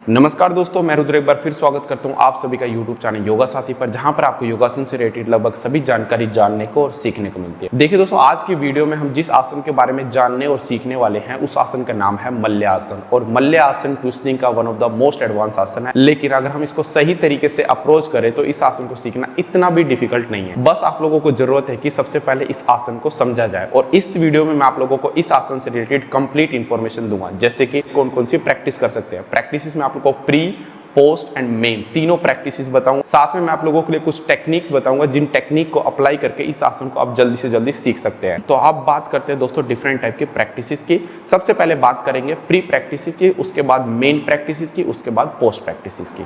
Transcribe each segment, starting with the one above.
नमस्कार दोस्तों, मैं रुद्र एक बार फिर स्वागत करता हूं आप सभी का YouTube चैनल योगा साथी पर, जहां पर आपको योगासन से रिलेटेड लगभग सभी जानकारी जानने को और सीखने को मिलती है। देखिए दोस्तों, आज की वीडियो में हम जिस आसन के बारे में जानने और सीखने वाले हैं उस आसन का नाम है मल्ल्यासन। और मल्ल्यासन ट्विस्टिंग का one of the most advance आसन है, लेकिन अगर हम इसको सही तरीके से अप्रोच करें तो इस आसन को सीखना इतना भी डिफिकल्ट नहीं है। बस आप लोगों को जरूरत है कि सबसे पहले इस आसन को समझा जाए। और इस वीडियो में मैं आप लोगों को इस आसन से रिलेटेड कंप्लीट इन्फॉर्मेशन दूंगा, जैसे कि कौन कौन सी प्रैक्टिस कर सकते हैं। प्रैक्टिस में आप लोगों को प्री, पोस्ट एंड मेन तीनों प्रैक्टिसेस बताऊंगा। साथ में मैं आप लोगों के लिए कुछ टेक्निक्स बताऊंगा जिन टेक्निक को अप्लाई करके इस आसन को आप जल्दी से जल्दी सीख सकते हैं। तो आप बात करते हैं दोस्तों डिफरेंट टाइप के प्रैक्टिसेस की। सबसे पहले बात करेंगे प्री प्रैक्टिसेस की, उसके बाद मेन प्रैक्टिसेस की, उसके बाद पोस्ट प्रैक्टिसेस की।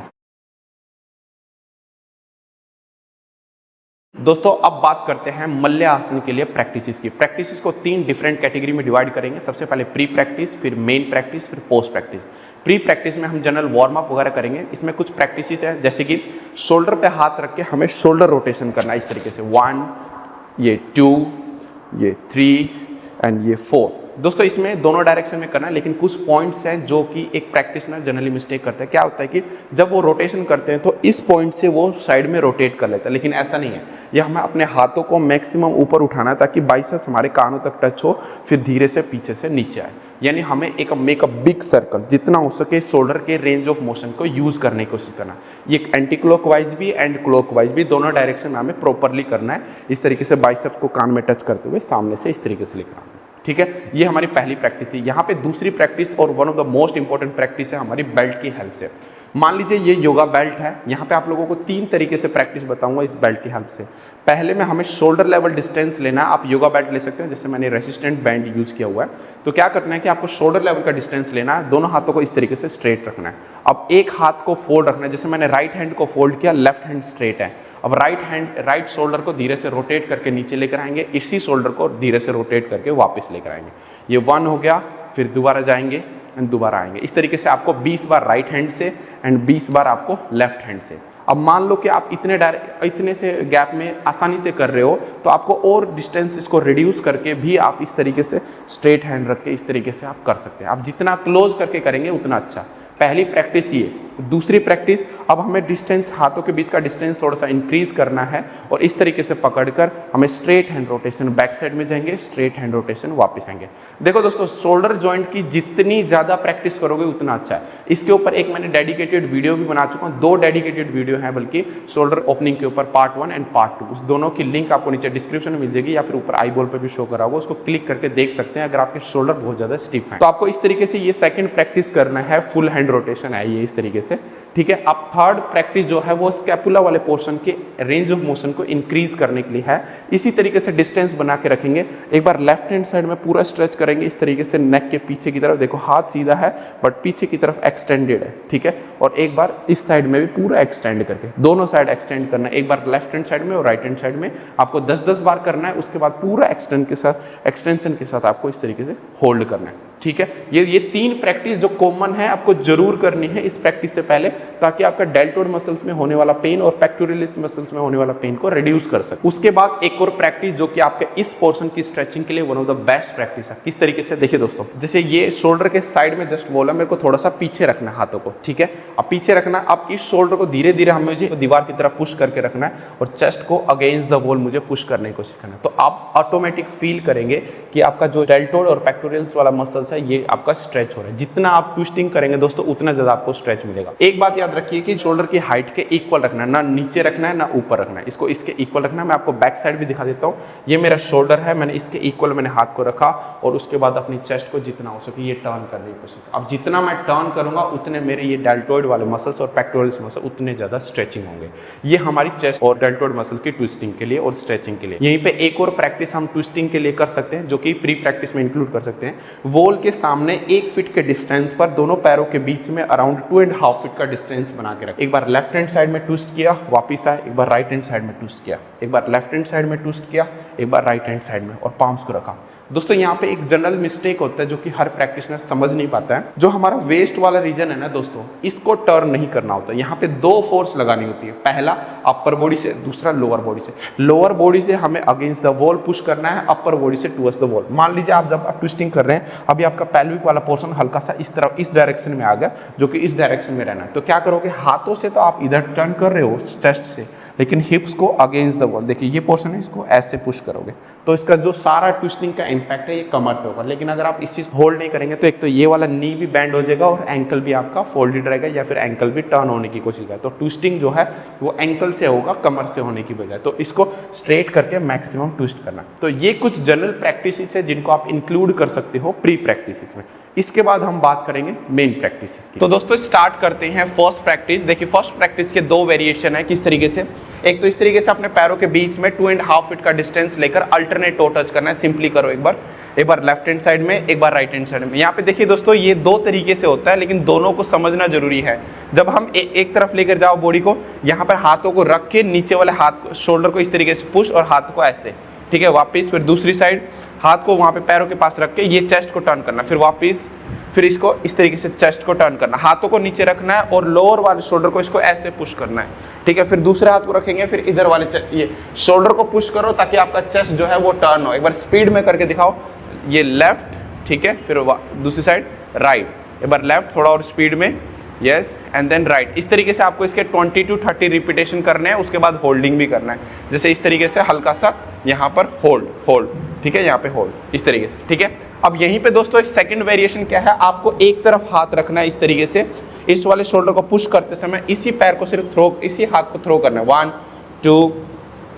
दोस्तों अब बात करते हैं मल्ल्यासन के लिए प्रैक्टिसेस की। प्रैक्टिसेस को तीन डिफरेंट कैटेगरी में डिवाइड करेंगे। सबसे पहले प्री प्रैक्टिस, फिर मेन प्रैक्टिस, फिर पोस्ट प्रैक्टिस। प्री प्रैक्टिस में हम जनरल वार्म अप वगैरह करेंगे। इसमें कुछ प्रैक्टिसेस है, जैसे कि शोल्डर पे हाथ रख के हमें शोल्डर रोटेशन करना है इस तरीके से। 1, ये 2, ये 3 एंड ये 4। दोस्तों इसमें दोनों डायरेक्शन में करना है, लेकिन कुछ पॉइंट्स हैं जो कि एक प्रैक्टिशनर जनरली मिस्टेक करते हैं। क्या होता है कि जब वो रोटेशन करते हैं तो इस पॉइंट से वो साइड में रोटेट कर लेता है, लेकिन ऐसा नहीं है। ये हमें अपने हाथों को मैक्सिमम ऊपर उठाना है ताकि बाइसेप्स हमारे कानों तक टच हो, फिर धीरे से पीछे से नीचे आए। यानी हमें एक मेक अ बिग सर्कल, जितना हो सके शोल्डर के रेंज ऑफ मोशन को यूज करने की कोशिश करना। ये एंटी क्लॉकवाइज भी एंड क्लॉकवाइज भी, दोनों डायरेक्शन में हमें प्रॉपरली करना है। इस तरीके से बाइसेप्स को कान में टच करते हुए सामने से इस तरीके से लिखना। ठीक है, ये हमारी पहली प्रैक्टिस थी। यहाँ पे दूसरी प्रैक्टिस और one of the most important practice है हमारी बेल्ट की हेल्प से। मान लीजिए ये योगा बेल्ट है। यहाँ पे आप लोगों को तीन तरीके से प्रैक्टिस बताऊंगा इस बेल्ट की हेल्प से। पहले में हमें शोल्डर लेवल डिस्टेंस लेना है। आप योगा बेल्ट ले सकते हैं, जैसे मैंने रेसिस्टेंट बैंड यूज किया हुआ है। तो क्या करना है कि आपको शोल्डर लेवल का डिस्टेंस लेना है, दोनों हाथों को इस तरीके से स्ट्रेट रखना है। अब एक हाथ को फोल्ड रखना है, जैसे मैंने राइट हैंड को फोल्ड किया, लेफ्ट हैंड स्ट्रेट है। अब राइट शोल्डर को धीरे से रोटेट करके नीचे लेकर आएंगे, इसी शोल्डर को धीरे से रोटेट करके वापस लेकर आएंगे। ये 1 हो गया, फिर दोबारा जाएंगे एंड दोबारा आएंगे। इस तरीके से आपको 20 बार राइट हैंड से एंड 20 बार आपको लेफ्ट हैंड से। अब मान लो कि आप इतने से गैप में आसानी से कर रहे हो, तो आपको और डिस्टेंस इसको रिड्यूस करके भी आप इस तरीके से स्ट्रेट हैंड रख के इस तरीके से आप कर सकते हैं। आप जितना क्लोज करके करेंगे उतना अच्छा। पहली प्रैक्टिस ये। दूसरी प्रैक्टिस, अब हमें डिस्टेंस, हाथों के बीच का डिस्टेंस थोड़ा सा इंक्रीज करना है और इस तरीके से पकड़कर हमें straight hand rotation, back side में जाएंगे, स्ट्रेट हैंड रोटेशन वापस आएंगे। देखो दोस्तों, शोल्डर जॉइंट की जितनी ज्यादा प्रैक्टिस करोगे उतना अच्छा है। इसके ऊपर एक मैंने डेडिकेटेड वीडियो भी बना चुका हूँ, 2 डेडिकेटेड वीडियो हैं बल्कि, शोल्डर ओपनिंग के ऊपर पार्ट 1 एंड पार्ट 2। उस दोनों की लिंक आपको नीचे डिस्क्रिप्शन में मिल जाएगी या फिर ऊपर आई बॉल पर भी शो करा होगा, उसको क्लिक करके देख सकते हैं अगर आपके शोल्डर बहुत ज्यादा स्टिफ है। तो आपको इस तरीके से ये सेकंड प्रैक्टिस करना है, फुल हैंड रोटेशन है ये इस तरीके से। ठीक है, अब थर्ड प्रैक्टिस जो है वो स्कैपुला वाले पोर्शन के रेंज ऑफ मोशन को इंक्रीज करने के लिए है। इसी तरीके से डिस्टेंस बना के रखेंगे। एक बार लेफ्ट हैंड साइड में पूरा स्ट्रेच करेंगे इस तरीके से, नेक के पीछे की तरफ। देखो हाथ सीधा है बट पीछे की तरफ एक्सटेंडेड है। ठीक है, और एक बार इस साइड में भी पूरा एक्सटेंड करके, दोनों साइड एक्सटेंड करना है। एक बार लेफ्ट हैंड साइड में और राइट हैंड साइड में आपको 10-10 बार करना है। उसके बाद पूरा एक्सटेंशन के साथ आपको इस तरीके से होल्ड करना है। ठीक है, ये 3 प्रैक्टिस जो कॉमन है आपको जरूर करनी है इस प्रैक्टिस से पहले, ताकि आपका डेल्टोइड मसल्स में होने वाला पेन और पेक्टोरियलिस मसल्स में होने वाला पेन को रिड्यूस कर सके। उसके बाद एक और प्रैक्टिस जो कि आपके इस पोर्शन की स्ट्रेचिंग के लिए one of the best practice है। किस तरीके से, देखिए दोस्तों, जैसे ये शोल्डर के साइड में जस्ट बोला, मेरे को थोड़ा सा पीछे रखना है हाथों को। ठीक है, अब पीछे रखना। अब इस शोल्डर को धीरे धीरे हमें दीवार की तरफ पुश करके रखना है और चेस्ट को अगेंस्ट द वॉल मुझे पुश करने की कोशिश करना है। तो आप ऑटोमेटिक फील करेंगे कि आपका जो डेल्टोइड और पेक्टोरियल्स वाला मसल्स है ये आपका स्ट्रेच हो रहा है। जितना आप ट्विस्टिंग करेंगे दोस्तों उतना ज्यादा आपको स्ट्रेच मिलेगा। एक बात याद रखिए कि शोल्डर की हाइट के इक्वल रखना है, ना नीचे रखना है ना ऊपर रखना है, इसको इसके इक्वल रखना है। मैं आपको बैक साइड भी दिखा देता हूँ। ये मेरा शोल्डर है, मैंने इसके इक्वल मैंने हाथ को रखा और उसके बाद अपनी चेस्ट को जितना हो सके ये टर्न करने की कोशिश। अब जितना मैं टर्न करूंगा उतने मेरे ये डेल्टोइड वाले मसल्स और पेक्टोरियल्स मसल उतने ज्यादा स्ट्रेचिंग होंगे। ये हमारी चेस्ट और डेल्टोइड मसल की ट्विस्टिंग के लिए और स्ट्रेचिंग के लिए। यहीं पे एक और प्रैक्टिस हम ट्विस्टिंग के लिए कर सकते हैं, जो कि प्री प्रैक्टिस में इंक्लूड कर सकते हैं। वॉल के सामने 1 फीट के डिस्टेंस पर दोनों पैरों के बीच में अराउंड 2.5 फीट का डिस्टेंस बना के रखें। एक बार लेफ्ट हैंड साइड में ट्विस्ट किया, वापिस आए, एक बार राइट हैंड साइड में ट्विस्ट किया, एक बार लेफ्ट हैंड साइड में ट्विस्ट किया, एक बार राइट हैंड साइड में, और पाम्स को रखा। दोस्तों यहाँ पे एक जनरल मिस्टेक होता है जो कि हर प्रैक्टिशनर समझ नहीं पाता है। जो हमारा वेस्ट वाला रीजन है ना दोस्तों, इसको टर्न नहीं करना होता। यहाँ पे 2 फोर्स लगानी होती है, पहला अपर बॉडी से, दूसरा लोअर बॉडी से। लोअर बॉडी से हमें अगेंस्ट द वॉल पुश करना है, अपर बॉडी से टुवर्ड्स द वॉल। मान लीजिए आप जब आप ट्विस्टिंग कर रहे हैं, अभी आपका पेल्विक वाला पोर्शन हल्का सा इस तरफ इस डायरेक्शन में आ गया, जो कि इस डायरेक्शन में रहना है। तो क्या करोगे, हाथों से तो आप इधर टर्न कर रहे हो चेस्ट से, लेकिन हिप्स को अगेंस्ट द वॉल, देखिए ये पोर्शन है, इसको ऐसे पुश करोगे तो इसका जो सारा ट्विस्टिंग का इम्पैक्ट है ये कमर पे होगा। लेकिन अगर आप इस चीज होल्ड नहीं करेंगे तो एक तो ये वाला नी भी बैंड हो जाएगा और एंकल भी आपका फोल्डेड रहेगा, या फिर एंकल भी टर्न होने की कोशिश करेगा। तो ट्विस्टिंग जो है वो एंकल से होगा, कमर से होने की बजाय। तो इसको स्ट्रेट करके मैक्सिमम ट्विस्ट करना। तो ये कुछ जनरल प्रैक्टिसेस है जिनको आप इंक्लूड कर सकते हो प्री प्रैक्टिसेस में। इसके बाद हम बात करेंगे मेन प्रैक्टिसेस की। तो दोस्तों स्टार्ट करते हैं फर्स्ट प्रैक्टिस। देखिए फर्स्ट प्रैक्टिस के 2 वेरिएशन है। किस तरीके से, एक तो इस तरीके से अपने पैरों के बीच में 2.5 फीट का डिस्टेंस लेकर अल्टरनेट टो टच करना है। सिंपली करो एक बार लेफ्ट हैंड साइड में, एक बार राइट हैंड साइड में। यहाँ पे देखिए दोस्तों ये 2 तरीके से होता है, लेकिन दोनों को समझना जरूरी है। जब हम एक तरफ लेकर जाओ बॉडी को, यहाँ पर हाथों को रख के नीचे वाले हाथ शोल्डर को इस तरीके से पुश और हाथ को ऐसे, ठीक है। वापिस फिर दूसरी साइड हाथ को वहाँ पे पैरों के पास रख के ये चेस्ट को टर्न करना, फिर वापिस फिर इसको इस तरीके से चेस्ट को टर्न करना, हाथों को नीचे रखना है और लोअर वाले शोल्डर को इसको ऐसे पुश करना है, ठीक है। फिर दूसरे हाथ को रखेंगे, फिर इधर वाले ये शोल्डर को पुश करो ताकि आपका चेस्ट जो है वो टर्न हो। एक बार स्पीड में करके दिखाओ, ये लेफ्ट, ठीक है, फिर दूसरी साइड राइट, एक बार लेफ्ट थोड़ा और स्पीड में, यस, एंड देन राइट। इस तरीके से आपको इसके 20 to 30 रिपीटेशन करने हैं। उसके बाद होल्डिंग भी करना है, जैसे इस तरीके से हल्का सा यहाँ पर होल्ड, ठीक है, यहाँ पे होल्ड, इस तरीके से, ठीक है। अब यहीं पे दोस्तों एक सेकंड वेरिएशन क्या है, आपको एक तरफ हाथ रखना है इस तरीके से, इस वाले शोल्डर को पुश करते समय इसी पैर को सिर्फ इसी हाथ को थ्रो करना है, 1 2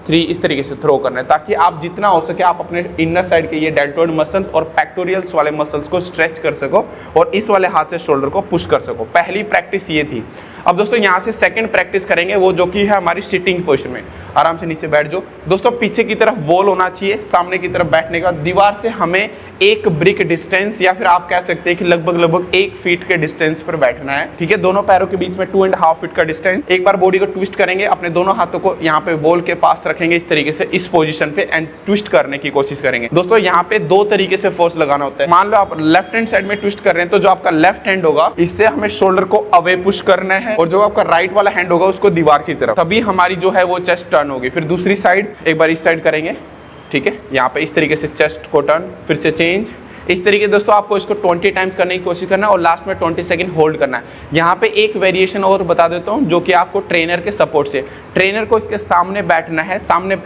3 इस तरीके से थ्रो करना है, ताकि आप जितना हो सके आप अपने इनर साइड के ये डेल्टॉइड मसल्स और पैक्टोरियल्स वाले मसल्स को स्ट्रेच कर सको और इस वाले हाथ से शोल्डर को पुश कर सको। पहली प्रैक्टिस ये थी। अब दोस्तों यहाँ से सेकंड प्रैक्टिस करेंगे, वो जो कि है हमारी सिटिंग पोजीशन में। आराम से नीचे बैठ जाओ दोस्तों, पीछे की तरफ वॉल होना चाहिए, सामने की तरफ बैठने का दीवार से हमें 1 ब्रिक डिस्टेंस या फिर आप कह सकते हैं कि लगभग 1 फीट के डिस्टेंस पर बैठना है, ठीक है। दोनों पैरों के बीच में 2.5 फीट का डिस्टेंस। एक बार बॉडी को ट्विस्ट करेंगे, अपने दोनों हाथों को यहाँ पे वॉल के पास रखेंगे इस तरीके से, इस पोजीशन पे, एंड ट्विस्ट करने की कोशिश करेंगे। दोस्तों यहाँ पे 2 तरीके से फोर्स लगाना होता है। मान लो आप लेफ्ट हैंड साइड में ट्विस्ट कर रहे हैं, तो जो आपका लेफ्ट हैंड होगा इससे हमें शोल्डर को अवे पुश करना है, और जो आपका राइट वाला हैंड होगा उसको दीवार की तरफ, तभी हमारी जो है वो चेस्ट टर्न होगी। फिर दूसरी साइड, एक बार इस साइड करेंगे, ठीक है, यहाँ पे इस तरीके से चेस्ट को टर्न, फिर से चेंज। इस तरीके दोस्तों आपको इसको 20 टाइम्स करने की कोशिश करना है और लास्ट में 20 सेकंड होल्ड करना है। यहाँ पे एक वेरिएशन और बता देता हूँ, जो कि आपको ट्रेनर के सपोर्ट से, ट्रेनर को इसके सामने बैठना है। सामने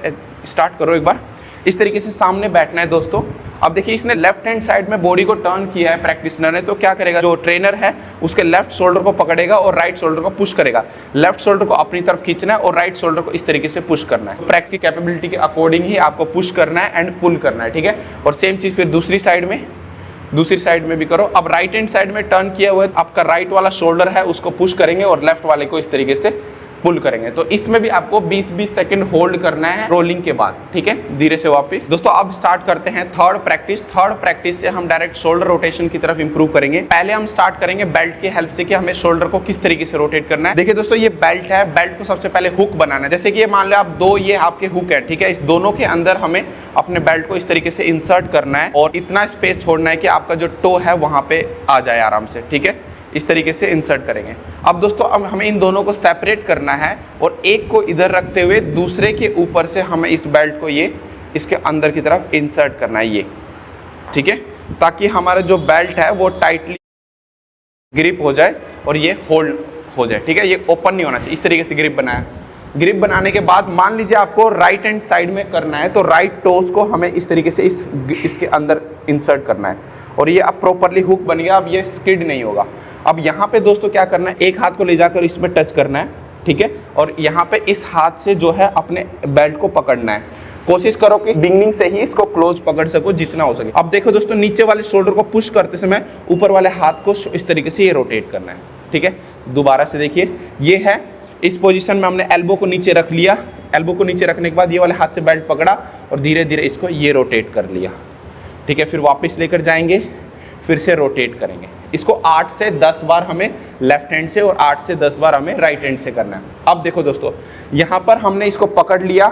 स्टार्ट करो एक बार, इस तरीके से सामने बैठना है दोस्तों। अब देखिए इसने लेफ्ट हैंड साइड में बॉडी को टर्न किया है प्रैक्टिशनर ने, तो क्या करेगा, जो ट्रेनर है उसके लेफ्ट शोल्डर को पकड़ेगा और राइट शोल्डर को पुश करेगा। लेफ्ट शोल्डर को अपनी तरफ खींचना है और राइट शोल्डर को इस तरीके से पुश करना है। प्रैक्टिस की कैपेबिलिटी के अकॉर्डिंग ही आपको पुश करना है एंड पुल करना है, ठीक है। और सेम चीज फिर दूसरी साइड में भी करो। अब राइट हैंड साइड में टर्न किया हुआ है, आपका राइट वाला शोल्डर है उसको पुश करेंगे और लेफ्ट वाले को इस तरीके से पुल करेंगे। तो इसमें भी आपको 20-20 सेकंड होल्ड करना है रोलिंग के बाद, ठीक है, धीरे से वापस। दोस्तों अब स्टार्ट करते हैं थर्ड प्रैक्टिस से हम डायरेक्ट शोल्डर रोटेशन की तरफ इंप्रूव करेंगे। पहले हम स्टार्ट करेंगे बेल्ट की हेल्प से कि हमें शोल्डर को किस तरीके से रोटेट करना है। देखिए दोस्तों ये बेल्ट है, बेल्ट को सबसे पहले हुक बनाना है। जैसे कि ये मान लो आप 2 ये आपके हुक है, ठीक है, इस दोनों के अंदर हमें अपने बेल्ट को इस तरीके से इंसर्ट करना है और इतना स्पेस छोड़ना है कि आपका जो टो है वहां पे आ जाए आराम से, ठीक है। इस तरीके से इंसर्ट करेंगे। अब दोस्तों अब हमें इन दोनों को सेपरेट करना है और एक को इधर रखते हुए दूसरे के ऊपर से हमें इस बेल्ट को ये इसके अंदर की तरफ इंसर्ट करना है, ये, ठीक है, ताकि हमारा जो बेल्ट है वो टाइटली ग्रिप हो जाए और ये होल्ड हो जाए, ठीक है। ये ओपन नहीं होना चाहिए। इस तरीके से ग्रिप बनाया। ग्रिप बनाने के बाद मान लीजिए आपको राइट हैंड साइड में करना है, तो राइट टोस को हमें इस तरीके से इसके अंदर इंसर्ट करना है और ये अब प्रॉपरली हुक बन गया। अब ये स्किड नहीं होगा। अब यहाँ पे दोस्तों क्या करना है, एक हाथ को ले जाकर इसमें टच करना है, ठीक है, और यहाँ पे इस हाथ से जो है अपने बेल्ट को पकड़ना है। कोशिश करो कि बिगनिंग से ही इसको क्लोज पकड़ सको जितना हो सके। अब देखो दोस्तों नीचे वाले शोल्डर को पुश करते समय ऊपर वाले हाथ को इस तरीके से ये रोटेट करना है, ठीक है। दोबारा से देखिए, ये है इस पोजीशन में हमने एल्बो को नीचे रख लिया। एल्बो को नीचे रखने के बाद ये वाले हाथ से बेल्ट पकड़ा और धीरे धीरे इसको ये रोटेट कर लिया, ठीक है। फिर वापस लेकर जाएंगे, फिर से रोटेट करेंगे। इसको 8 से 10 बार हमें लेफ्ट हैंड से और 8 से 10 बार हमें राइट हैंड से करना है। अब देखो दोस्तों यहाँ पर हमने इसको पकड़ लिया,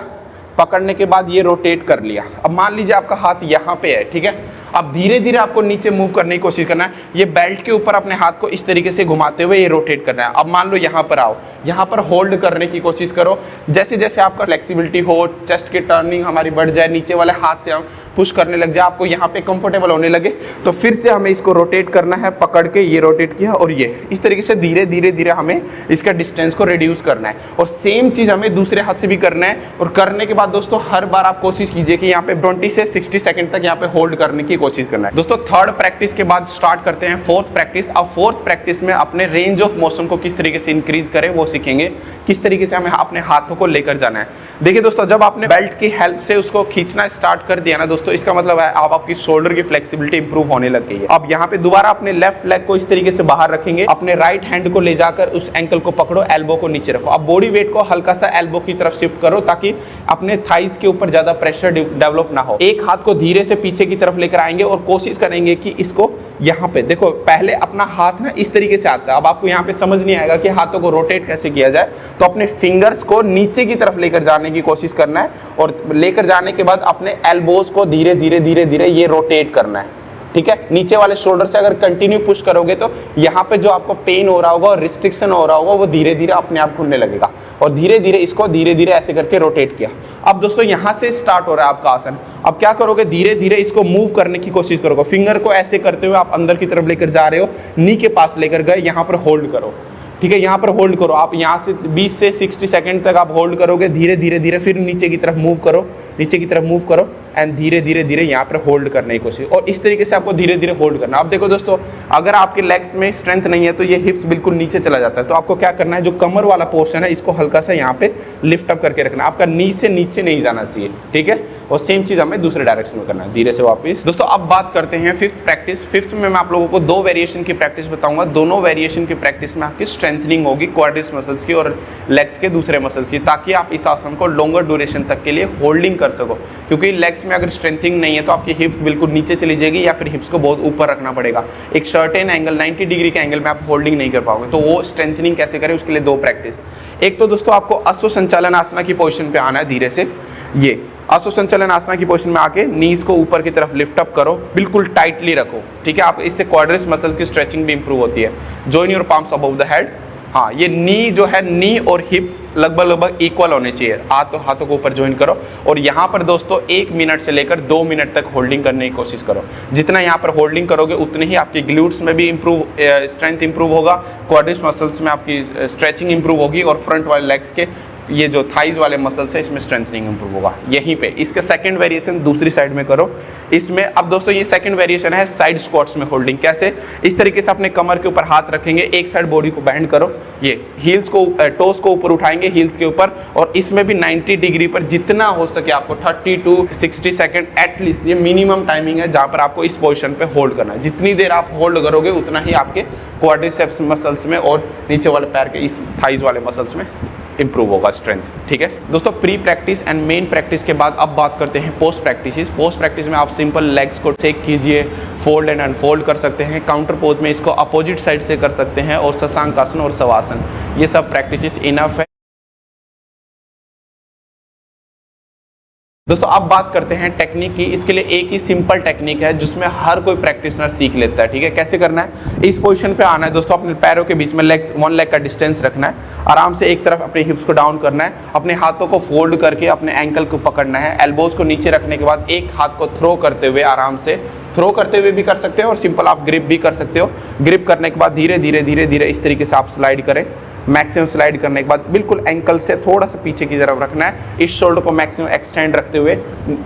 पकड़ने के बाद ये रोटेट कर लिया। अब मान लीजिए आपका हाथ यहाँ पे है, ठीक है। अब धीरे धीरे आपको नीचे मूव करने की कोशिश करना है। ये बेल्ट के ऊपर अपने हाथ को इस तरीके से घुमाते हुए ये रोटेट करना है। अब मान लो यहाँ पर आओ, यहाँ पर होल्ड करने की कोशिश करो। जैसे जैसे आपका फ्लेक्सिबिलिटी हो, चेस्ट की टर्निंग हमारी बढ़ जाए, नीचे वाले हाथ से हम पुश करने लग जाए, आपको यहाँ पे कंफर्टेबल होने लगे, तो फिर से हमें इसको रोटेट करना है। पकड़ के ये रोटेट किया और ये इस तरीके से धीरे धीरे धीरे हमें इसका डिस्टेंस को रिड्यूस करना है। और सेम चीज हमें दूसरे हाथ से भी करना है। और करने के बाद दोस्तों हर बार आप कोशिश कीजिए कि यहाँ पे 20 से 60 सेकंड तक यहाँ पे होल्ड करने की कोशिश करना है। दोस्तों थर्ड प्रैक्टिस के बाद स्टार्ट करते हैं फोर्थ प्रैक्टिस। अब फोर्थ प्रैक्टिस में अपने रेंज ऑफ मोशन को किस तरीके से इंक्रीज करें वो सीखेंगे, किस तरीके से हमें अपने हाथों को लेकर जाना है। देखिए दोस्तों, जब आपने बेल्ट की हेल्प से उसको खींचना स्टार्ट कर दिया ना दोस्तों, इसका मतलब है आप आपकी शोल्डर की फ्लेक्सिबिलिटी इंप्रूव होने लग गई है। अब यहाँ पे दोबारा अपने लेफ्ट लेग को इस तरीके से बाहर रखेंगे, अपने राइट हैंड को ले जाकर उस एंकल को पकड़ो, एल्बो को नीचे रखो। अब बॉडी वेट को हल्का सा एल्बो की तरफ शिफ्ट करो ताकि अपने थाइस के ऊपर ज्यादा प्रेशर डेवलप ना हो। एक हाथ को धीरे से पीछे की तरफ लेकर आएंगे और कोशिश करेंगे कि इसको यहाँ पे देखो, पहले अपना हाथ ना इस तरीके से आता है। अब आपको यहाँ पे समझ नहीं आएगा कि हाथों को रोटेट कैसे किया जाए, तो अपने फिंगर्स को नीचे की तरफ लेकर जाने की कोशिश करना है। और लेकर जाने के बाद अपने एल्बोज को धीरे धीरे धीरे धीरे ये रोटेट करना है, ठीक है। नीचे वाले शोल्डर से अगर कंटिन्यू पुश करोगे तो यहाँ पे जो आपको पेन हो रहा होगा और रिस्ट्रिक्शन हो रहा होगा वो धीरे धीरे अपने आप खुलने लगेगा। और धीरे धीरे इसको धीरे धीरे ऐसे करके रोटेट किया। अब दोस्तों यहाँ से स्टार्ट हो रहा है आपका आसन। अब क्या करोगे, धीरे धीरे इसको मूव करने की कोशिश करोगे। फिंगर को ऐसे करते हुए आप अंदर की तरफ लेकर जा रहे हो, नी के पास लेकर गए, यहाँ पर होल्ड करो, ठीक है। यहाँ पर होल्ड करो। आप यहाँ से 20 से 60 सेकंड तक आप होल्ड करोगे। धीरे धीरे धीरे फिर नीचे की तरफ मूव करो, नीचे की तरफ मूव करो एंड धीरे धीरे धीरे यहाँ पर होल्ड करने की कोशिश। और इस तरीके से आपको धीरे धीरे होल्ड करना। अब देखो दोस्तों, अगर आपके लेग्स में स्ट्रेंथ नहीं है तो ये हिप्स बिल्कुल नीचे चला जाता है। तो आपको क्या करना है, जो कमर वाला पोर्शन है इसको हल्का सा यहाँ पे लिफ्ट अप करके रखना है। आपका नी से नीचे नहीं जाना चाहिए, ठीक है। और सेम चीज हमें दूसरे डायरेक्शन में करना है, धीरे से वापस। दोस्तों अब बात करते हैं फिफ्थ प्रैक्टिस। फिफ्थ में मैं आप लोगों को 2 वेरिएशन की प्रैक्टिस बताऊंगा। दोनों वेरिएशन की प्रैक्टिस में आपकी स्ट्रेंथनिंग होगी क्वाड्रिस मसल्स की और लेग्स के दूसरे मसल्स की, ताकि आप इस आसन को लॉन्गर ड्यूरेशन तक के लिए होल्डिंग कर सको। क्योंकि लेग्स में अगर स्ट्रेंथिंग नहीं है तो आपकी हिप्स बिल्कुल नीचे चली जाएगी या फिर हिप्स को बहुत ऊपर रखना पड़ेगा। एक सर्टेन एंगल 90 डिग्री के एंगल में आप होल्डिंग नहीं कर पाओगे। तो वो स्ट्रेंथनिंग कैसे करें, उसके लिए 2 प्रैक्टिस। एक तो दोस्तों आपको अश्व संचालन आसना की पोजीशन पे आना है। धीरे से ये अश्व संचालन आसना की पोजीशन में आके नीज को ऊपर की तरफ लिफ्ट अप करो, बिल्कुल टाइटली रखो, ठीक है। आप इससे क्वाड्रिस मसल की स्ट्रेचिंग भी इंप्रूव होती है। Join your palms above the head. हाँ, ये नी जो है, नी और हिप लगभग इक्वल होने चाहिए। हाथों को ऊपर ज्वाइन करो और यहाँ पर दोस्तों 1 मिनट से लेकर 2 मिनट तक होल्डिंग करने की कोशिश करो। जितना यहाँ पर होल्डिंग करोगे उतनी ही आपकी ग्लूट्स में भी स्ट्रेंथ इंप्रूव होगा, क्वाड्रिस मसल्स में आपकी स्ट्रेचिंग इंप्रूव होगी और फ्रंट वाले लेग्स के ये जो थाइज वाले मसल्स है इसमें स्ट्रेंथनिंग इंप्रूव होगा यहीं पे। इसका सेकंड वेरिएशन दूसरी साइड में करो। इसमें अब दोस्तों ये सेकंड वेरिएशन है साइड स्क्वाट्स में होल्डिंग। कैसे, इस तरीके से अपने कमर के ऊपर हाथ रखेंगे, एक साइड बॉडी को बैंड करो, ये हील्स को टोस को ऊपर उठाएंगे हील्स के ऊपर, और इसमें भी 90 डिग्री पर जितना हो सके आपको 30 to 60 सेकंड एटलीस्ट, ये मिनिमम टाइमिंग है जहां पर आपको इस पोजीशन पे होल्ड करना है। जितनी देर आप होल्ड करोगे उतना ही आपके क्वाड्रिसेप्स मसल्स में और नीचे वाले पैर के इस थाइज वाले मसल्स में इंप्रूव होगा स्ट्रेंथ, ठीक है दोस्तों। Pre practice and main practice के बाद अब बात करते हैं पोस्ट प्रैक्टिस। पोस्ट प्रैक्टिस में आप सिंपल लेग्स को शेक कीजिए, फोल्ड एंड अनफोल्ड कर सकते हैं। काउंटर पोज में इसको अपोजिट साइड से कर सकते हैं और शशांकासन और शवासन, ये सब प्रैक्टिस इनफ है दोस्तों। अब बात करते हैं टेक्निक की। इसके लिए एक ही सिंपल टेक्निक है जिसमें हर कोई प्रैक्टिशनर सीख लेता है, ठीक है। कैसे करना है, इस पोजीशन पे आना है दोस्तों, अपने पैरों के बीच में लेग्स 1 लेग का डिस्टेंस रखना है, आराम से एक तरफ अपने हिप्स को डाउन करना है, अपने हाथों को फोल्ड करके अपने एंकल को पकड़ना है, एल्बोज को नीचे रखने के बाद एक हाथ को थ्रो करते हुए, आराम से थ्रो करते हुए भी कर सकते हो और सिंपल आप ग्रिप भी कर सकते हो। ग्रिप करने के बाद धीरे धीरे धीरे धीरे इस तरीके से आप स्लाइड करें। मैक्सिमम स्लाइड करने के बाद बिल्कुल एंकल से थोड़ा सा पीछे की तरफ रखना है। इस शोल्डर को मैक्सिमम एक्सटेंड रखते हुए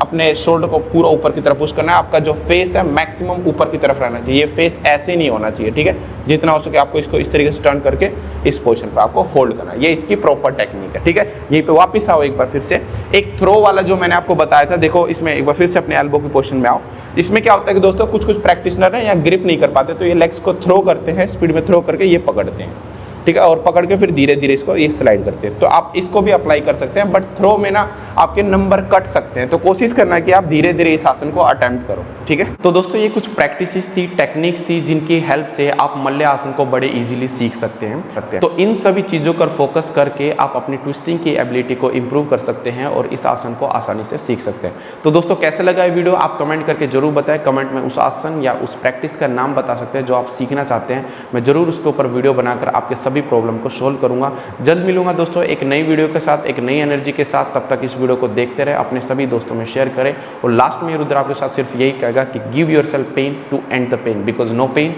अपने शोल्डर को पूरा ऊपर की तरफ पुश करना है। आपका जो फेस है मैक्सिमम ऊपर की तरफ रहना चाहिए, ये फेस ऐसे नहीं होना चाहिए, ठीक है। जितना हो सके आपको इसको इस तरीके से टर्न करके इस पोजीशन पे आपको होल्ड करना है। ये इसकी प्रॉपर टेक्निक है, ठीक है। यहीं पे वापस आओ एक बार फिर से, एक थ्रो वाला जो मैंने आपको बताया था, देखो इसमें एक बार फिर से अपने एल्बो की पोजीशन में आओ। इसमें क्या होता है कि दोस्तों कुछ प्रैक्टिशनर है या ग्रिप नहीं कर पाते तो ये लेग्स को थ्रो करते हैं, स्पीड में थ्रो करके ये पकड़ते हैं। ठीक है, और पकड़ के फिर धीरे धीरे इसको ये स्लाइड करते हैं। तो आप इसको भी अप्लाई कर सकते हैं, बट थ्रो में ना आपके नंबर कट सकते हैं, तो कोशिश करना है कि आप धीरे धीरे इस आसन को अटेम्प्ट करो। ठीक है, तो दोस्तों ये कुछ प्रैक्टिसेस थी, टेक्निक्स थी, जिनकी हेल्प से आप मल्ल आसन को बड़े इजीली सीख सकते हैं। तो इन सभी चीज़ों पर फोकस करके आप अपनी ट्विस्टिंग की एबिलिटी को इंप्रूव कर सकते हैं और इस आसन को आसानी से सीख सकते हैं। तो दोस्तों कैसे लगा ये वीडियो आप कमेंट करके जरूर बताएं। कमेंट में उस आसन या उस प्रैक्टिस का नाम बता सकते हैं जो आप सीखना चाहते हैं। मैं जरूर उसके ऊपर वीडियो बनाकर आपके सभी प्रॉब्लम को सोल्व करूंगा। जल्द मिलूंगा दोस्तों एक नई वीडियो के साथ, एक नई एनर्जी के साथ। तब तक इस वीडियो को देखते रहे, अपने सभी दोस्तों में शेयर करें। और लास्ट में रुद्र आपके साथ सिर्फ यही कहेगा कि give yourself pain to end the pain, because no pain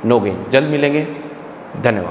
no gain. जल्द मिलेंगे, धन्यवाद।